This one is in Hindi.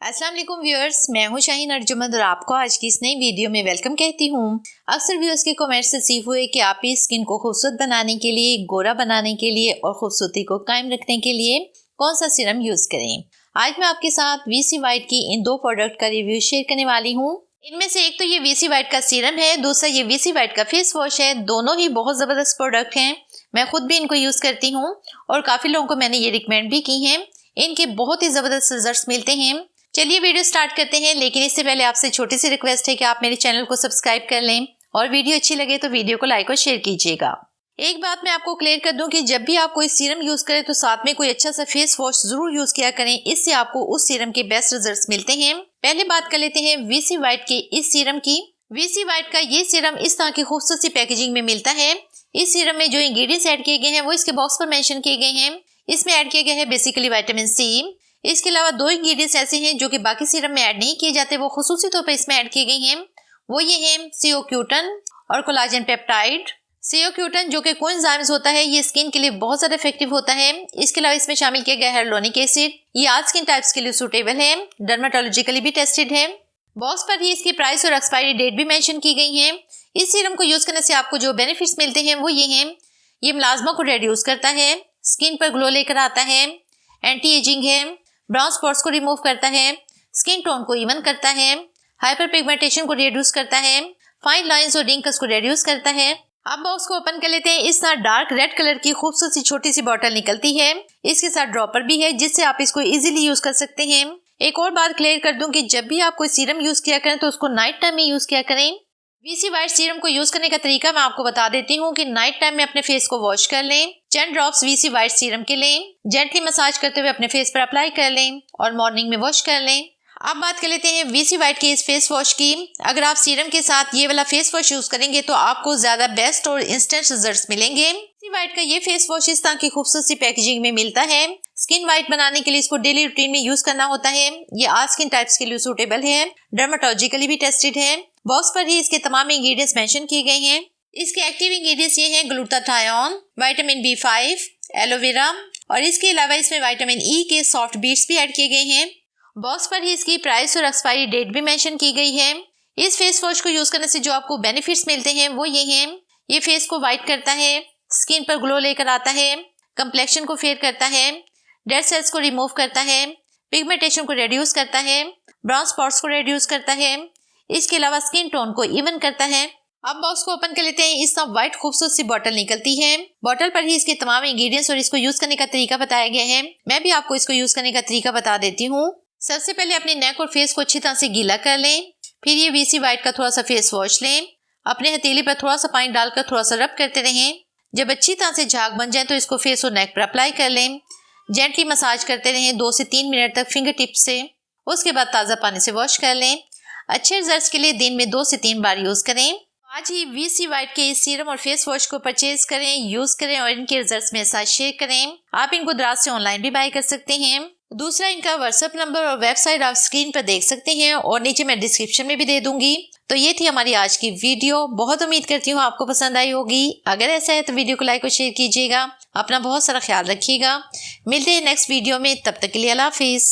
अस्सलाम वालेकुम व्यूअर्स, मैं हूं शाहीन अर्जुमंद और आपको आज की इस नई वीडियो में वेलकम कहती हूं। अक्सर व्यूअर्स के कमेंट से सीख हुए कि आप ही स्किन को खूबसूरत बनाने के लिए, गोरा बनाने के लिए और खूबसूरती को कायम रखने के लिए कौन सा सीरम यूज़ करें। आज मैं आपके साथ वीसी वाइट की इन दो प्रोडक्ट का रिव्यू शेयर करने वाली हूँ। इनमें से एक तो ये वीसी वाइट का सीरम है, दूसरा ये वीसी वाइट का फेस वॉश है। दोनों ही बहुत ज़बरदस्त प्रोडक्ट हैं। मैं खुद भी इनको यूज़ करती हूँ और काफ़ी लोगों को मैंने ये रिकमेंड भी की हैं। इनके बहुत ही ज़बरदस्त रिजल्ट्स मिलते हैं। चलिए वीडियो स्टार्ट करते हैं, लेकिन इससे पहले आपसे छोटी सी रिक्वेस्ट है कि आप मेरे चैनल को सब्सक्राइब कर लें और वीडियो अच्छी लगे तो वीडियो को लाइक और शेयर कीजिएगा। एक बात मैं आपको क्लियर कर दूं कि जब भी आप कोई सीरम यूज करें तो साथ में कोई अच्छा सा फेस वॉश जरूर यूज किया करें, इससे आपको उस सीरम के बेस्ट रिजल्ट्स मिलते हैं। पहले बात कर लेते हैं वीसी वाइट के इस सीरम की। वीसी वाइट का ये सीरम इस तरह की खूबसूरत सी पैकेजिंग में मिलता है। इस सीरम में जो इंग्रेडिएंट्स ऐड किए गए हैं वो इसके बॉक्स पर मेंशन किए गए हैं। इसमें ऐड किया गया है बेसिकली विटामिन सी। इसके अलावा दो इंग्रेडिएंट्स ऐसे हैं जो कि बाकी सीरम में ऐड नहीं किए जाते, वो खुसूसी तौर पर इसमें ऐड किए गए हैं। वो ये हैं सीओक्यूटन और कोलाजन पेप्टाइड। सीओक्यूटन जो कि कोएंजाइम्स होता है, ये स्किन के लिए बहुत ज्यादा इफेक्टिव होता है। इसके अलावा इसमें शामिल किया गया है हियालुरोनिक एसिड। ये ऑल स्किन टाइप्स के लिए सूटेबल है, डर्मेटोलॉजिकली भी टेस्टेड है। बॉक्स पर ही इसकी प्राइस और एक्सपायरी डेट भी मेंशन की गई है। इस सीरम को यूज करने से आपको जो बेनिफिट्स मिलते हैं वो ये हैं। ये मेलास्मा को रिड्यूस करता है, स्किन पर ग्लो लेकर आता है, एंटी एजिंग है, ब्राउन स्पॉट्स को रिमूव करता है, स्किन टोन को इवन करता है, हाइपर पिगमेंटेशन को रिड्यूस करता है, फाइन लाइंस और रिंकल्स को रिड्यूस करता है। अब बॉक्स को ओपन कर लेते हैं। इस तरह डार्क रेड कलर की खूबसूरत सी छोटी सी बॉटल निकलती है। इसके साथ ड्रॉपर भी है जिससे आप इसको इजीली यूज कर सकते हैं। एक और बात क्लियर कर दूं कि जब भी आप कोई सीरम यूज किया करें तो उसको नाइट टाइम में यूज किया करें। वीसी वाइट सीरम को यूज करने का तरीका मैं आपको बता देती हूँ कि नाइट टाइम में अपने फेस को वॉश कर लें, 10 ड्रॉप्स वीसी वाइट सीरम के लें, जेंटली मसाज करते हुए अपने फेस पर अप्लाई कर लें और मॉर्निंग में वॉश कर लें। अब बात कर लेते हैं वीसी वाइट के इस फेस वॉश की। अगर आप सीरम के साथ ये वाला फेस वॉश यूज करेंगे तो आपको ज्यादा बेस्ट और इंस्टेंट रिजल्ट्स मिलेंगे। वीसी वाइट का ये फेस वॉश इस तरह की खूबसूरत सी पैकेजिंग में मिलता है। स्किन वाइट बनाने के लिए इसको डेली रूटीन में यूज करना होता है। ये ऑल स्किन टाइप्स के लिए सूटेबल है, डर्मेटोलॉजिकली भी टेस्टेड है। बॉक्स पर ही इसके तमाम इंग्रेडिएंट्स मेंशन किए गए हैं। इसके एक्टिव इंग्रेडिएंट्स ये हैं ग्लूटाथायोन, विटामिन B5, एलोवेरा और इसके अलावा इसमें विटामिन ई के सॉफ्ट बीट्स भी ऐड किए गए हैं। बॉक्स पर ही इसकी प्राइस और एक्सपायरी डेट भी मेंशन की गई है। इस फेस वॉश को यूज करने से जो आपको बेनिफिट्स मिलते हैं वो ये हैं। ये फेस को वाइट करता है, स्किन पर ग्लो लेकर आता है, कंप्लेक्शन को फेयर करता है, डेड सेल्स को रिमूव करता है, पिगमेंटेशन को रिड्यूस करता है, ब्राउन स्पॉट्स को रिड्यूस करता है। इसके अलावा स्किन टोन को इवन करता है। अब बॉक्स को ओपन कर लेते हैं। इस तरह व्हाइट खूबसूरत सी बॉटल निकलती है। बॉटल पर ही इसके तमाम इंग्रेडिएंट्स और इसको यूज करने का तरीका बताया गया है। मैं भी आपको इसको यूज करने का तरीका बता देती हूँ। सबसे पहले अपने नेक और फेस को अच्छी तरह से गीला कर लें। फिर ये वीसी वाइट का थोड़ा सा फेस वॉश लें। अपने हथेली पर थोड़ा सा पानी डालकर थोड़ा सा रब करते रहें। जब अच्छी तरह से झाग बन जाए तो इसको फेस और नेक पर अप्लाई कर लें। जेंटली मसाज करते रहें 2 से 3 मिनट तक फिंगर टिप से। उसके बाद ताज़ा पानी से वॉश कर लें। अच्छे रिजल्ट्स के लिए दिन में 2 से 3 बार यूज करें। आज ही वीसी वाइट के इस सीरम और फेस वॉश को परचेज करें, यूज करें और इनके रिजल्ट्स मेरे साथ शेयर करें। आप इनको दराज से ऑनलाइन भी बाय कर सकते हैं। दूसरा, इनका व्हाट्सएप नंबर और वेबसाइट आप स्क्रीन पर देख सकते हैं और नीचे मैं डिस्क्रिप्शन में भी दे दूंगी। तो ये थी हमारी आज की वीडियो। बहुत उम्मीद करती हूँ आपको पसंद आई होगी। अगर ऐसा है तो वीडियो को लाइक और शेयर कीजिएगा। अपना बहुत सारा ख्याल रखिएगा। मिलते हैं नेक्स्ट वीडियो में, तब तक के लिए अल्लाह हाफिज़।